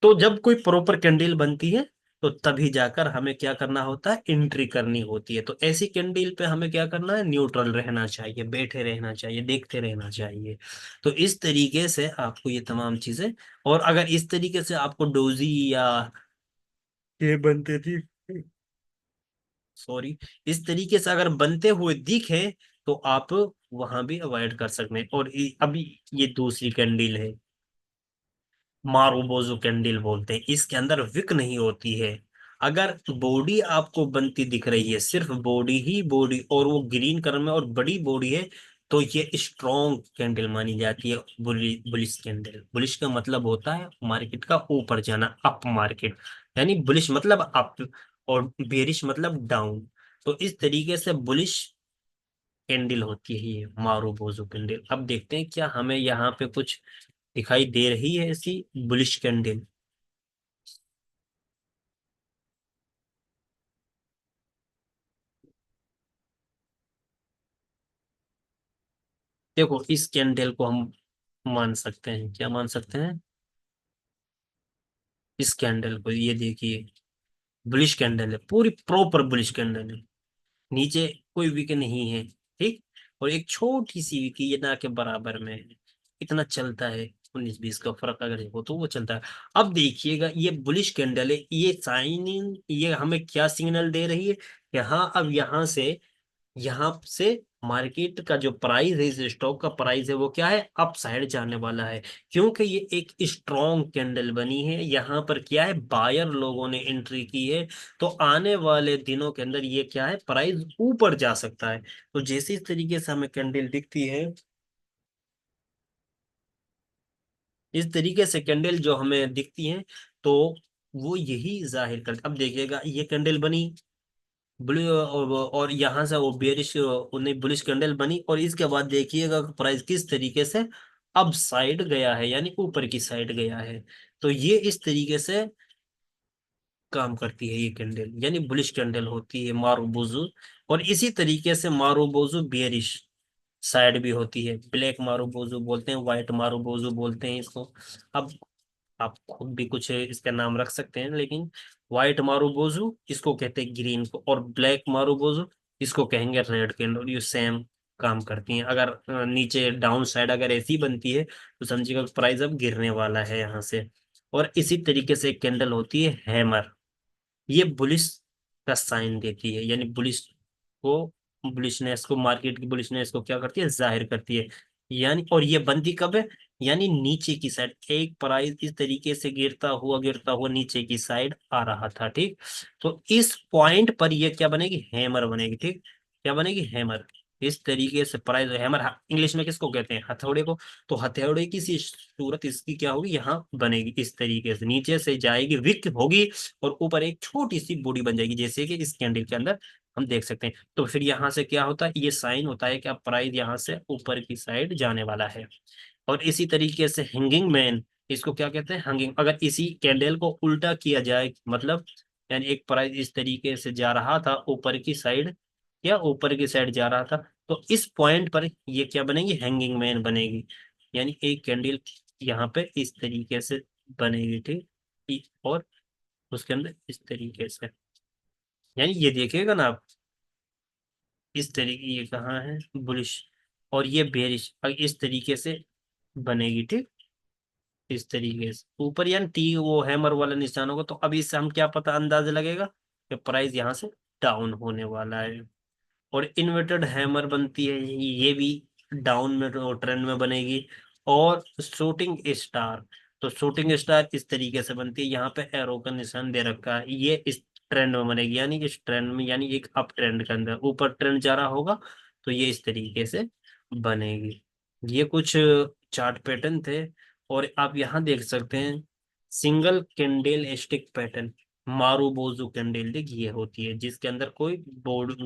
तो जब कोई प्रॉपर कैंडल बनती है तो तभी जाकर हमें क्या करना होता है, एंट्री करनी होती है। तो ऐसी कैंडल पे हमें क्या करना है, न्यूट्रल रहना चाहिए, बैठे रहना चाहिए, देखते रहना चाहिए। तो इस तरीके से आपको ये तमाम चीजें, और अगर इस तरीके से आपको डोजी या ये बनते थी, सॉरी, इस तरीके से अगर बनते हुए दिखे तो आप वहां भी अवॉइड कर सकते हैं। और अभी ये दूसरी कैंडल है, मारूबोजो कैंडल बोलते हैं। इसके अंदर विक नहीं होती है। अगर बॉडी आपको बनती दिख रही है, सिर्फ बॉडी ही बॉडी, और वो ग्रीन कलर में और बड़ी बॉडी है, तो ये स्ट्रॉन्ग कैंडल मानी जाती है। बुलिश कैंडल, बुलिश का मतलब होता है मार्केट का ऊपर जाना, अप मार्केट, यानी बुलिश मतलब अप, और बेरिश मतलब डाउन। तो इस तरीके से बुलिश कैंडल होती है ये मारूबोजो कैंडल। अब देखते हैं क्या हमें यहाँ पे कुछ दिखाई दे रही है ऐसी बुलिश कैंडल। देखो इस कैंडल को हम मान सकते हैं, क्या मान सकते हैं, इस कैंडल को, ये देखिए बुलिश कैंडल है, पूरी प्रॉपर बुलिश कैंडल है। नीचे कोई विक नहीं है, ठीक, और एक छोटी सी विक ये ना के बराबर में है। इतना चलता है, 19-20 का फर्क अगर हो तो वो चलता है। अब देखिएगा ये बुलिश कैंडल है, ये साइनिंग, ये हमें क्या सिग्नल दे रही है कि हाँ अब यहाँ से मार्केट का जो प्राइस है, इस स्टॉक का प्राइस है, वो क्या है, अप साइड जाने वाला है। क्योंकि ये एक स्ट्रॉन्ग कैंडल बनी है, यहाँ पर क्या है, बायर लोगों ने एंट्री की है। तो आने वाले दिनों के अंदर ये क्या है, प्राइस ऊपर जा सकता है। तो जैसे इस तरीके से हमें कैंडल दिखती है, इस तरीके से कैंडल जो हमें दिखती है, तो वो यही जाहिर कर, अब देखिएगा ये कैंडल बनी ब्लू, और यहाँ से वो बेरिश, उन्हें बुलिश कैंडल बनी, और इसके बाद देखिएगा प्राइस किस तरीके से अब साइड गया है, यानी ऊपर की साइड गया है। तो ये इस तरीके से काम करती है ये कैंडल, यानी बुलिश कैंडल होती है मारूबोजू। और इसी तरीके से मारूबोजू बेरिश साइड भी होती है, ब्लैक मारूबोजू बोलते हैं, व्हाइट मारूबोजू बोलते हैं इसको। अब आप खुद भी कुछ इसका नाम रख सकते हैं, लेकिन व्हाइट मारूबोजू इसको कहते हैं ग्रीन को, और ब्लैक मारूबोजू इसको कहेंगे रेड कैंडल। और ये सेम काम करती हैं। अगर नीचे डाउन साइड अगर ऐसी बनती है तो समझिएगा प्राइस अब गिरने वाला है यहाँ से। और इसी तरीके से एक कैंडल होती है हैमर, ये बुलिश का साइन देती है, यानी बुलिश को, बुलिशनेस को, मार्केट की बुलिशनेस को क्या करती है, जाहिर करती है। यानी और ये बनती कब है, यानी नीचे की साइड, एक प्राइस इस तरीके से गिरता हुआ नीचे की साइड आ रहा था, ठीक। तो इस पॉइंट पर ये क्या बनेगी, हैमर बनेगी, ठीक। क्या बनेगी, हैमर। इस तरीके से प्राइस हैमर, इंग्लिश में किसको कहते हैं, हथौड़े को। तो हथौड़े की सी सूरत इसकी क्या होगी, यहाँ बनेगी, इस तरीके से नीचे से जाएगी, विक होगी, और ऊपर एक छोटी सी बॉडी बन जाएगी, जैसे कि इस कैंडल के अंदर हम देख सकते हैं। तो फिर यहाँ से क्या होता है, ये साइन होता है कि अब प्राइस यहाँ से ऊपर की साइड जाने वाला है। और इसी तरीके से हैंगिंग मैन, इसको क्या कहते हैं, हैंगिंग। अगर इसी कैंडल को उल्टा किया जाए, मतलब यानी एक प्राइस इस तरीके से जा रहा था ऊपर की साइड, या ऊपर की साइड जा रहा था, तो इस पॉइंट पर ये क्या बनेगी, हैंगिंग मैन बनेगी। यानी एक कैंडल यहाँ पे इस तरीके से बनेगी, ठीक। और उसके अंदर इस तरीके से, यानी ये देखिएगा ना आप, इस तरीके, ये कहाँ है बुलिश, और ये बेरिश, इस तरीके से बनेगी, ठीक। इस तरीके से ऊपर, यानी टी वो हैमर वाला निशान होगा। तो अभी इससे हम क्या पता अंदाजा लगेगा कि प्राइस यहाँ से डाउन होने वाला है। और इन्वर्टेड हैमर बनती है, ये भी डाउन में ट्रेंड में बनेगी। और शूटिंग स्टार, तो शूटिंग स्टार इस तरीके से बनती है, यहाँ पे एरो का निशान दे रखा है, ये इस ट्रेंड में बनेगी, यानी इस ट्रेंड में, यानी एक अप ट्रेंड के अंदर ऊपर ट्रेंड जा रहा होगा, तो ये इस तरीके से बनेगी। ये कुछ चार्ट पैटर्न थे। और आप यहाँ देख सकते हैं single candle stick pattern, marubozu candle देख ये होती है, जिसके अंदर कोई बोर्ड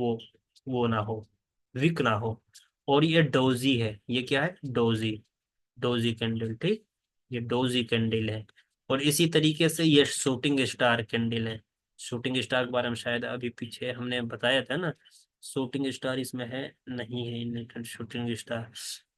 वो ना हो, विक ना हो। और ये डोजी है, ये क्या है, डोजी, डोजी कैंडल, ठीक। ये डोजी कैंडल है। और इसी तरीके से ये शूटिंग स्टार कैंडल है। शूटिंग स्टार के बारे में शायद अभी पीछे हमने बताया था ना, शूटिंग स्टार इसमें है, नहीं है इन्वर्टेड शूटिंग स्टार।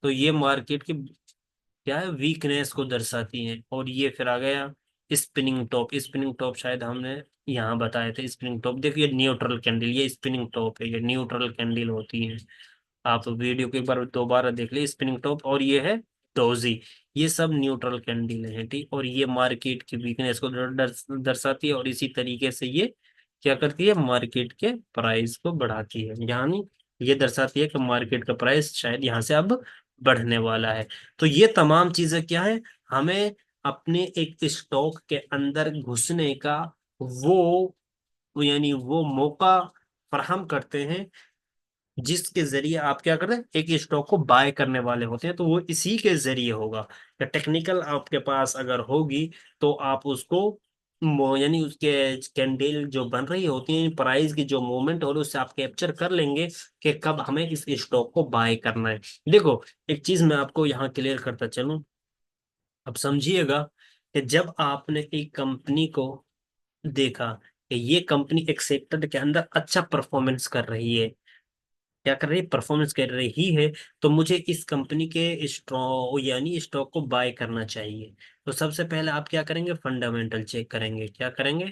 तो ये मार्केट की क्या है, वीकनेस को दर्शाती हैं। और ये फिर आ गया स्पिनिंग टॉप, स्पिनिंग टॉप शायद हमने यहाँ बताए थे। स्पिनिंग टॉप देखिए, न्यूट्रल कैंडल, ये स्पिनिंग टॉप है, ये न्यूट्रल कैंडल होती है। आप वीडियो को एक बार दोबारा देख ले, स्पिनिंग टॉप। और ये है डोजी, ये सब न्यूट्रल कैंडल है, ठीक। और ये मार्केट की वीकनेस को दर्शाती है, और इसी तरीके से ये क्या करती है, मार्केट के प्राइस को बढ़ाती है, यानी ये दर्शाती है कि मार्केट का प्राइस शायद यहाँ से अब बढ़ने वाला है। तो ये तमाम चीजें क्या है, हमें अपने एक स्टॉक के अंदर घुसने का वो यानी वो मौका फराहम करते हैं, जिसके जरिए आप क्या कर रहे हैं, एक स्टॉक को बाय करने वाले होते हैं। तो वो इसी के जरिए होगा, या टेक्निकल आपके पास अगर होगी तो आप उसको यानी उसके कैंडल जो बन रही होती है, प्राइस की जो मूवमेंट हो रही है, उससे आप कैप्चर कर लेंगे कि कब हमें इस स्टॉक को बाय करना है। देखो, एक चीज मैं आपको यहाँ क्लियर करता चलूं, अब समझिएगा कि जब आपने एक कंपनी को देखा कि ये कंपनी एक सेक्टर के अंदर अच्छा परफॉर्मेंस कर रही है, क्या कर रही है, परफॉर्मेंस कर रही है, तो मुझे इस कंपनी के स्टॉक यानी स्टॉक को बाय करना चाहिए। तो सबसे पहले आप क्या करेंगे, फंडामेंटल चेक करेंगे। क्या करेंगे,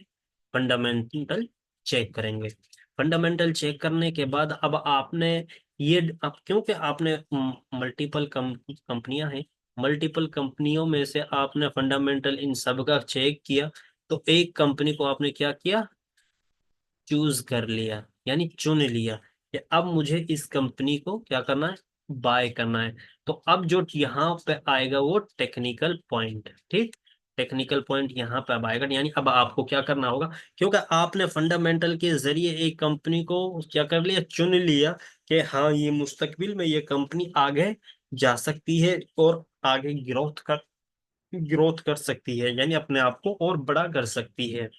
फंडामेंटल चेक करेंगे। फंडामेंटल चेक करने के बाद अब आपने ये अब क्योंकि आपने मल्टीपल कंपनियां हैं, मल्टीपल कंपनियों में से आपने फंडामेंटल इन सब का चेक किया, तो एक कंपनी को आपने क्या किया, चूज कर लिया, यानी चुन लिया कि अब मुझे इस कंपनी को क्या करना है, बाय करना है। तो अब जो यहाँ पे आएगा वो टेक्निकल पॉइंट, ठीक। टेक्निकल पॉइंट यहाँ पे अब आएगा, यानी अब आपको क्या करना होगा, क्योंकि आपने फंडामेंटल के जरिए एक कंपनी को क्या कर लिया, चुन लिया कि हाँ ये मुस्तकबिल में ये कंपनी आगे जा सकती है और आगे ग्रोथ कर सकती है, यानी अपने आप को और बड़ा कर सकती है,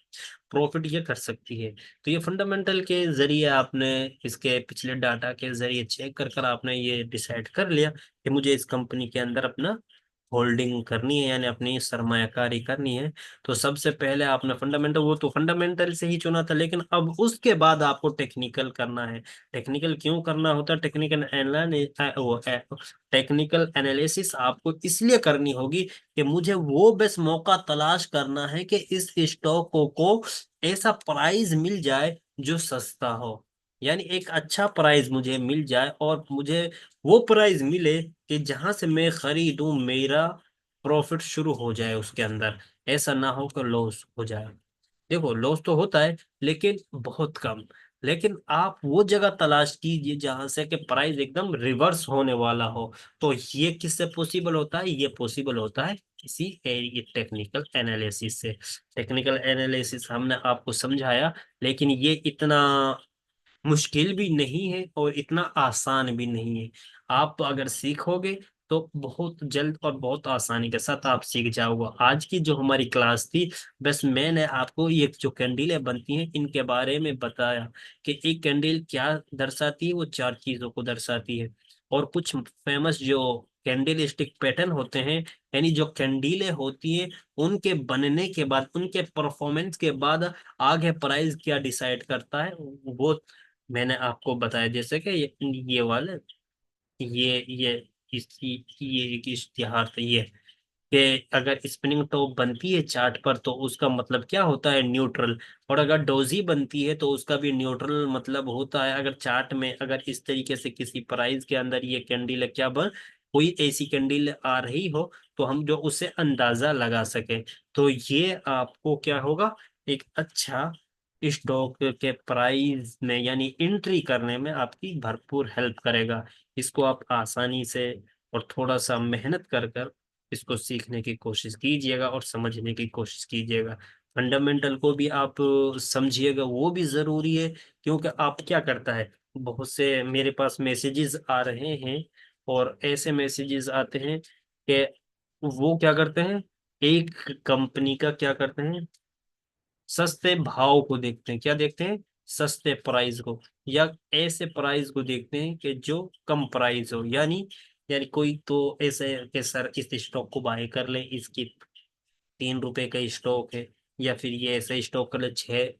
प्रॉफिट ये कर सकती है। तो ये फंडामेंटल के जरिए आपने इसके पिछले डाटा के जरिए चेक कर कर आपने ये डिसाइड कर लिया कि मुझे इस कंपनी के अंदर अपना होल्डिंग करनी है, यानी अपनी सरमायाकारी करनी है। तो सबसे पहले आपने फंडामेंटल, वो तो फंडामेंटल से ही चुना था, लेकिन अब उसके बाद आपको टेक्निकल करना है। टेक्निकल क्यों करना होता है, टेक्निकल एनालिसिस आपको इसलिए करनी होगी कि मुझे वो बस मौका तलाश करना है कि इस स्टॉक को ऐसा प्राइस मिल जाए जो सस्ता हो, यानी एक अच्छा प्राइस मुझे मिल जाए, और मुझे वो प्राइस मिले कि जहां से मैं खरीदूं मेरा प्रॉफिट शुरू हो जाए उसके अंदर, ऐसा ना हो कि लॉस हो जाए। देखो, लॉस तो होता है लेकिन बहुत कम। लेकिन आप वो जगह तलाश कीजिए जहां से कि प्राइस एकदम रिवर्स होने वाला हो। तो ये किससे पॉसिबल होता है, ये पॉसिबल होता है किसी टेक्निकल एनालिसिस से। टेक्निकल एनालिसिस हमने आपको समझाया, लेकिन ये इतना मुश्किल भी नहीं है और इतना आसान भी नहीं है। आप अगर सीखोगे तो बहुत जल्द और बहुत आसानी के साथ आप सीख जाओगे। आज की जो हमारी क्लास थी, बस मैंने आपको ये जो कैंडलें बनती हैं इनके बारे में बताया कि एक कैंडल क्या दर्शाती है, वो चार चीजों को दर्शाती है। और कुछ फेमस जो कैंडल स्टिक पैटर्न होते हैं, यानी जो कैंडीलें होती हैं, उनके बनने के बाद, उनके परफॉर्मेंस के बाद आगे प्राइस क्या डिसाइड करता है, वो मैंने आपको बताया। जैसे कि ये वाले ये ये एक इश्तिहार था ये, कि अगर स्पिनिंग टॉप बनती है चार्ट पर तो उसका मतलब क्या होता है, न्यूट्रल। और अगर डोजी बनती है तो उसका भी न्यूट्रल मतलब होता है। अगर चार्ट में अगर इस तरीके से किसी प्राइस के अंदर ये कैंडल क्या बन, कोई ऐसी कैंडल आ रही हो, तो हम जो उससे अंदाजा लगा सके, तो ये आपको क्या होगा, एक अच्छा स्टॉक के प्राइस में यानी एंट्री करने में आपकी भरपूर हेल्प करेगा। इसको आप आसानी से और थोड़ा सा मेहनत कर कर इसको सीखने की कोशिश कीजिएगा और समझने की कोशिश कीजिएगा। फंडामेंटल को भी आप समझिएगा, वो भी जरूरी है। क्योंकि आप क्या करता है, बहुत से मेरे पास मैसेजेस आ रहे हैं, और ऐसे मैसेजेस आते हैं कि वो क्या करते हैं, एक कंपनी का क्या करते हैं, सस्ते भाव को देखते हैं। क्या देखते हैं, सस्ते प्राइस को, या ऐसे प्राइस को देखते हैं कि जो कम प्राइस हो, यानी यानी कोई तो ऐसे कि सर इस स्टॉक को बाय कर लें, इसकी 3 रुपए का स्टॉक है, या फिर ये ऐसा स्टॉक कर ले 6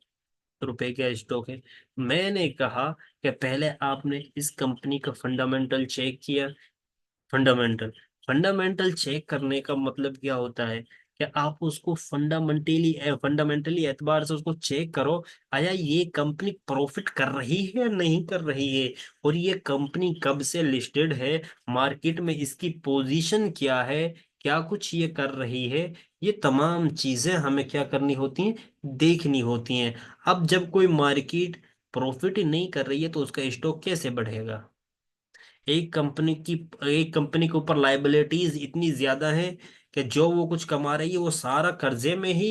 रुपए का स्टॉक है। मैंने कहा कि पहले आपने इस कंपनी का फंडामेंटल चेक किया। फंडामेंटल फंडामेंटल चेक करने का मतलब क्या होता है कि आप उसको फंडामेंटली एतबार से उसको चेक करो, आया ये कंपनी प्रॉफिट कर रही है या नहीं कर रही है, और ये कंपनी कब से लिस्टेड है, मार्केट में इसकी पोजीशन क्या है, क्या कुछ ये कर रही है। ये तमाम चीजें हमें क्या करनी होती हैं, देखनी होती हैं। अब जब कोई मार्केट प्रॉफिट ही नहीं कर रही है तो उसका स्टॉक कैसे बढ़ेगा। एक कंपनी की एक कंपनी के ऊपर लाइबिलिटीज इतनी ज्यादा है कि जो वो कुछ कमा रही है वो सारा कर्जे में ही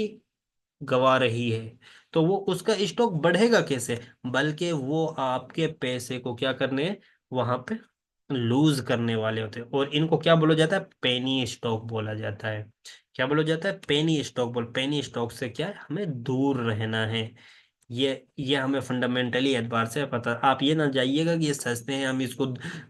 गवा रही है, तो वो उसका स्टॉक बढ़ेगा कैसे। बल्कि वो आपके पैसे को क्या करने वहां पे लूज करने वाले होते हैं, और इनको क्या बोला जाता है, पेनी स्टॉक बोला जाता है। क्या बोला जाता है, पेनी स्टॉक। पेनी स्टॉक से क्या है, हमें दूर रहना है। ये हमें फंडामेंटली एतबार से पता, आप ये ना जाइएगा कि ये सस्ते हैं हम इसको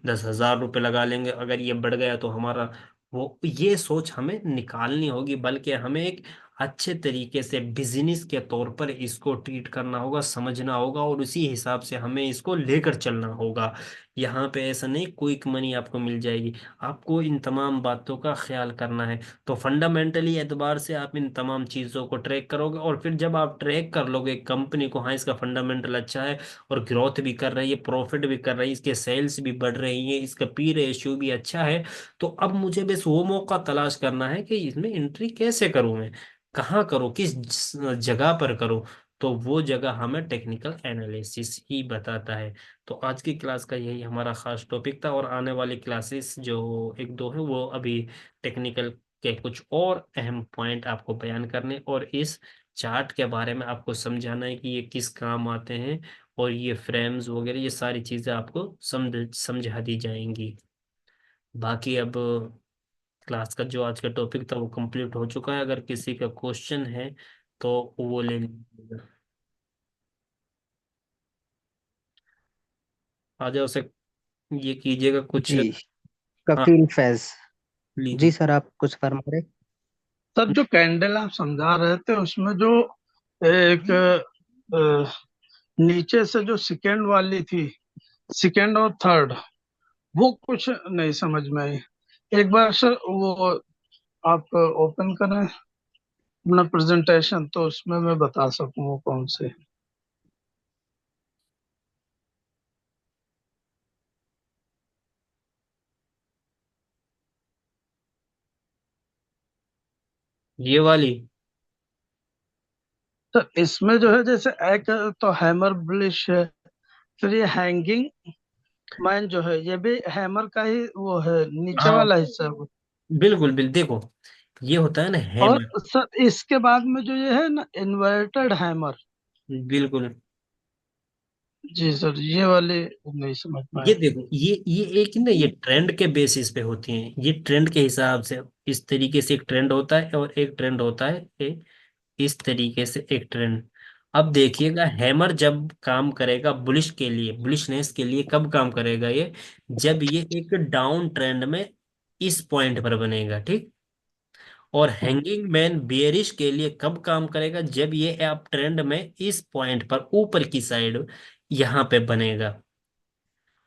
10,000 रुपये लगा लेंगे, अगर ये बढ़ गया तो हमारा वो, ये सोच हमें निकालनी होगी। बल्कि हमें एक अच्छे तरीके से बिजनेस के तौर पर इसको ट्रीट करना होगा, समझना होगा, और उसी हिसाब से हमें इसको लेकर चलना होगा। यहाँ पे ऐसा नहीं क्विक मनी आपको मिल जाएगी, आपको इन तमाम बातों का ख्याल करना है। तो फंडामेंटली एतबार से आप इन तमाम चीज़ों को ट्रैक करोगे, और फिर जब आप ट्रैक कर लोगे कंपनी को, हाँ इसका फंडामेंटल अच्छा है और ग्रोथ भी कर रही है, प्रॉफिट भी कर रही है, इसके सेल्स भी बढ़ रही है, इसका पी रेशियो भी अच्छा है, तो अब मुझे बस वो मौका तलाश करना है कि इसमें एंट्री कैसे करूं मैं, कहाँ करूं, किस जगह पर करूं। तो वो जगह हमें टेक्निकल एनालिसिस ही बताता है। तो आज की क्लास का यही हमारा खास टॉपिक था, और आने वाली क्लासेस जो एक दो है वो अभी टेक्निकल के कुछ और अहम पॉइंट आपको बयान करने, और इस चार्ट के बारे में आपको समझाना है कि ये किस काम आते हैं, और ये फ्रेम्स वगैरह ये सारी चीज़ें आपको समझा दी जाएंगी। बाकी अब क्लास का जो आज का टॉपिक था वो कंप्लीट हो चुका है, अगर किसी का क्वेश्चन है तो वो ले लीजिएगा। आ जाओ से ये कीजिएगा कुछ। जी। हाँ, कफील फैज। जी लीजिए। सर, आप कुछ फरमा रहे। सर जो कैंडल आप समझा रहे थे उसमें जो एक नीचे से जो सेकेंड वाली थी, सेकेंड और थर्ड, वो कुछ नहीं समझ में आई। एक बार सर वो आप ओपन करें अपना प्रेजेंटेशन तो उसमें मैं बता सकूं वो कौन से। ये वाली। तो इसमें जो है जैसे एक तो हैमर ब्लिश है, फिर ये हैंगिंग मैन जो है ये भी हैमर का ही वो है, नीचे हाँ, वाला हिस्सा है वो। बिल्कुल बिल्कुल, देखो ये होता है ना और हैमर। सर इसके बाद में जो ये है ना इन्वर्टेड हैमर। बिल्कुल। जी सर ये वाले नहीं समझ ये पाए। देखो ये एक ना, ये ट्रेंड के बेसिस पे होती हैं, ये ट्रेंड के हिसाब से इस तरीके से एक ट्रेंड होता है, और एक ट्रेंड होता है इस तरीके से एक ट्रेंड। अब देखिएगा हैमर जब काम करेगा बुलिश के लिए, बुलिशनेस के लिए कब काम करेगा ये, जब ये एक डाउन ट्रेंड में इस पॉइंट पर बनेगा, ठीक। और हैंगिंग मैन बेयरिश के लिए कब काम करेगा, जब ये अप ट्रेंड में इस पॉइंट पर ऊपर की साइड यहाँ पे बनेगा।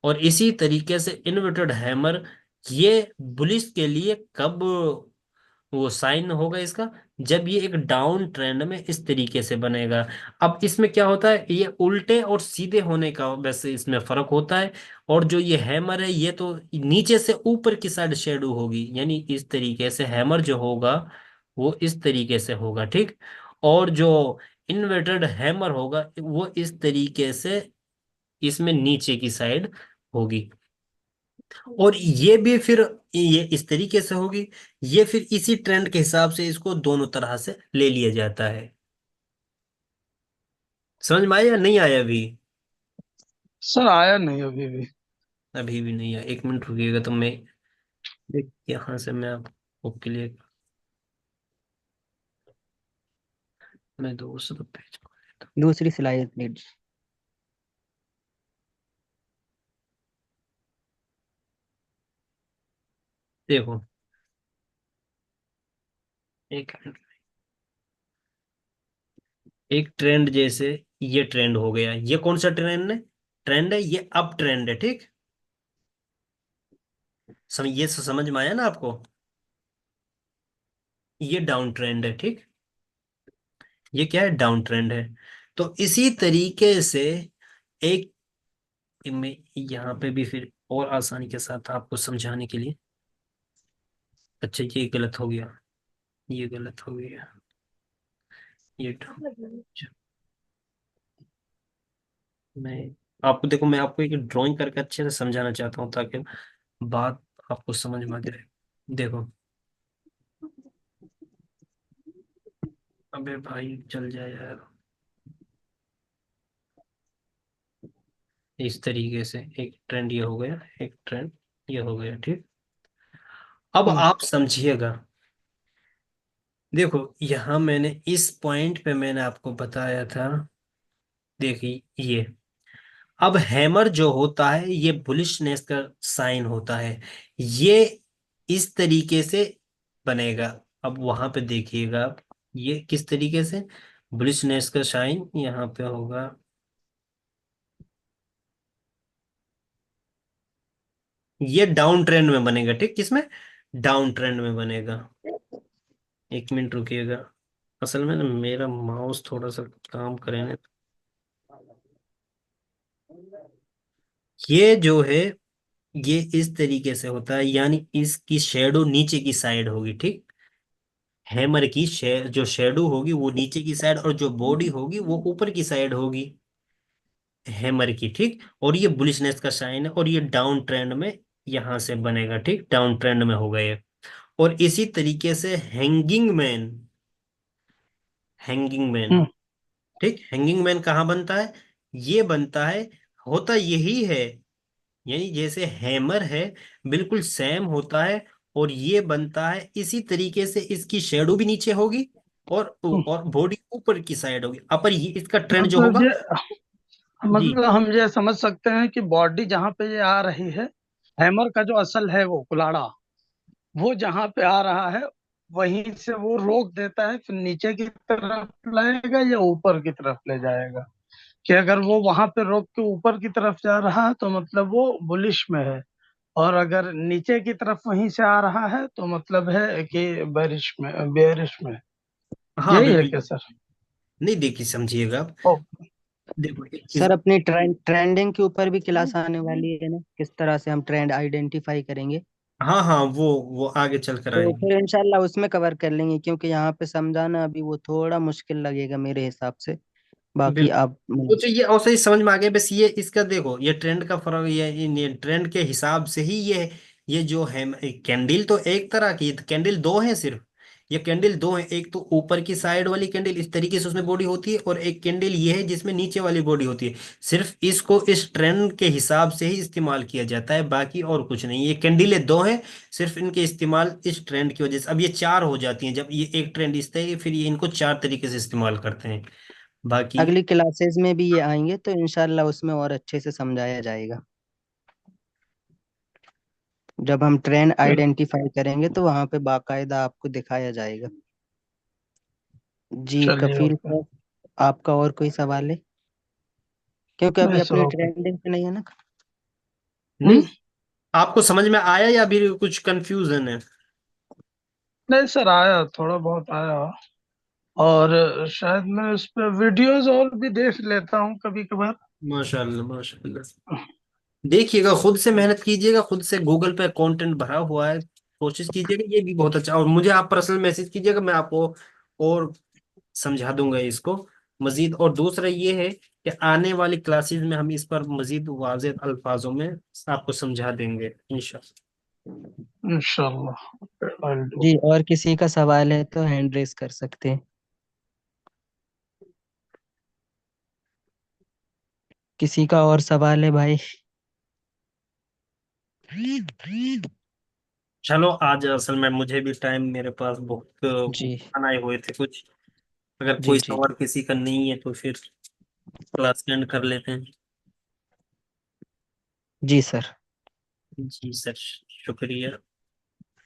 और इसी तरीके से इन्वर्टेड हैमर ये बुलिश के लिए कब वो साइन होगा इसका, जब ये एक डाउन ट्रेंड में इस तरीके से बनेगा। अब इसमें क्या होता है, ये उल्टे और सीधे होने का वैसे इसमें फर्क होता है। और जो ये हैमर है ये तो नीचे से ऊपर की साइड शेडो होगी, यानी इस तरीके से हैमर जो होगा वो इस तरीके से होगा, ठीक। और जो इन्वर्टेड हैमर होगा वो इस तरीके से इसमें नीचे की साइड होगी। और ये भी फिर ये इस तरीके से होगी, ये फिर इसी ट्रेंड के हिसाब से इसको दोनों तरह से ले लिया जाता है। समझ में आया या नहीं आया अभी। सर आया नहीं अभी भी। अभी भी नहीं आया, 1 मिनट रुकिएगा तो मैं यहाँ से मैं आपको क्लियर, मैं दूसरा पेज को लेता हूँ। दूसरी स्लाइड नीड्स। देखो एक मिनट, एक ट्रेंड जैसे ये ट्रेंड हो गया, ये कौन सा ट्रेंड है, ट्रेंड है ये अप ट्रेंड है, ठीक। ये समझ में आया ना आपको। ये डाउन ट्रेंड है, ठीक। ये क्या है, डाउन ट्रेंड है। तो इसी तरीके से एक, मैं यहाँ पे भी फिर और आसानी के साथ आपको समझाने के लिए, अच्छा ये गलत हो गया, ये गलत हो गया, ये मैं आपको देखो, मैं आपको एक ड्राइंग करके अच्छे से समझाना चाहता हूँ ताकि बात आपको समझ में आ जाए। देखो, अबे भाई चल जाए यार। इस तरीके से एक ट्रेंड ये हो गया, एक ट्रेंड ये हो गया, ठीक। अब हम्म आप समझिएगा। देखो, यहाँ मैंने इस पॉइंट पे मैंने आपको बताया था। देखिए ये, अब हैमर जो होता है ये बुलिशनेस का साइन होता है। ये इस तरीके से बनेगा। अब वहां पे देखिएगा आप, ये किस तरीके से बुलिशनेस का साइन यहाँ पे होगा। ये डाउन ट्रेंड में बनेगा, ठीक। किसमें, डाउन ट्रेंड में बनेगा। एक मिनट रुकिएगा, असल में ना मेरा माउस थोड़ा सा काम करे ना। ये जो है, ये इस तरीके से होता है, यानी इसकी शेडो नीचे की साइड होगी, ठीक। हैमर की जो शेडो होगी वो नीचे की साइड, और जो बॉडी होगी वो ऊपर की साइड होगी हैमर की, ठीक। और ये बुलिशनेस का साइन है, और ये डाउन ट्रेंड में यहां से बनेगा, ठीक। डाउन ट्रेंड में होगा ये। और इसी तरीके से हैंगिंग मैन, हैंगिंग मैन, हम्म ठीक। हैंगिंग मैन कहाँ बनता है, ये बनता है, होता यही है, यानी जैसे हैमर है बिल्कुल सेम होता है। और ये बनता है इसी तरीके से, इसकी शेडो भी नीचे होगी, हम्म। और बॉडी ऊपर की साइड होगी, अपर ये इसका ट्रेंड जो मतलब होगा। ये, जी मतलब हम ये समझ सकते हैं कि बॉडी जहाँ पे ये आ रही है, हैमर का जो असल है वो कुलाड़ा, वो जहाँ पे आ रहा है वहीं से वो रोक देता है, फिर नीचे की तरफ लाएगा या ऊपर की तरफ ले जाएगा। कि अगर वो वहां पे रोक के ऊपर की तरफ जा रहा है तो मतलब वो बुलिश में है, और अगर नीचे की तरफ वहीं से आ रहा है तो मतलब है कि बेरिश में, बेरिश में। हाँ यही है बिल्कुल। क्या सर? नहीं देखिए, समझिएगा आप। ओ, देखो सर, अपनी ट्रेंडिंग के ऊपर भी क्लास आने वाली है ना, किस तरह से हम ट्रेंड आइडेंटिफाई करेंगे। हाँ हाँ, वो आगे चल कर तो आएगी। फिर इंशाल्लाह उसमें कवर कर लेंगे, क्योंकि यहाँ पे समझाना अभी वो थोड़ा मुश्किल लगेगा मेरे हिसाब से। बाकी बिल्कुल। आप वो तो ये और सही समझ में आ गया, बस ये इसका देखो, ये ट्रेंड का फर्क, ये ट्रेंड के हिसाब से ही ये जो है, कैंडल तो एक तरह की, कैंडल दो है सिर्फ। ये कैंडल दो है, एक तो ऊपर की साइड वाली कैंडल इस तरीके से उसमें बॉडी होती है, और एक कैंडल ये है जिसमें नीचे वाली बॉडी होती है। सिर्फ इसको इस ट्रेंड के हिसाब से ही इस्तेमाल किया जाता है, बाकी और कुछ नहीं। ये कैंडलें दो हैं, सिर्फ इनके इस्तेमाल इस ट्रेंड की वजह से। अब ये चार हो जाती हैं, जब ये एक ट्रेंड इस तरह, फिर ये इनको चार तरीके से इस्तेमाल करते हैं। बाकी अगली क्लासेस में भी ये आएंगे तो इंशाल्लाह उसमें और अच्छे से समझाया जाएगा। जब हम ट्रेंड आइडेंटिफाई करेंगे तो वहां पे बाकायदा आपको दिखाया जाएगा। जी चलिए कफील ओके। सर, आपका और कोई सवाल है? क्योंकि अभी नहीं सर, अपनी ओके। ट्रेंडिंग पे नहीं है ना। नहीं, आपको समझ में आया या अभी कुछ कंफ्यूजन है। नहीं सर, आया, थोड़ा बहुत आया। और शायद मैं उस पर वीडियोस और भी देख लेता हूँ कभी कभार। माशाल्लाह माशाल्लाह। देखिएगा, खुद से मेहनत कीजिएगा, खुद से गूगल पे कंटेंट भरा हुआ है, कोशिश कीजिएगा, ये भी बहुत अच्छा। और मुझे आप पर्सनल मैसेज कीजिएगा, मैं आपको और समझा दूंगा इसको मजीद। और दूसरा ये है कि आने वाली क्लासेस में हम इस पर मजीद वाज़ेह अल्फाजों में आपको समझा देंगे इंशाल्लाह। इंशाल्लाह, I'll do। जी, और किसी का सवाल है तो हैंड रेस कर सकते हैं। किसी का और सवाल है भाई? चलो, आज असल में मुझे भी टाइम, मेरे पास बहुत जी आए हुए थे कुछ। अगर जी कोई जी सवाल किसी का नहीं है तो फिर क्लास एंड कर लेते हैं। जी सर। जी सर, शुक्रिया।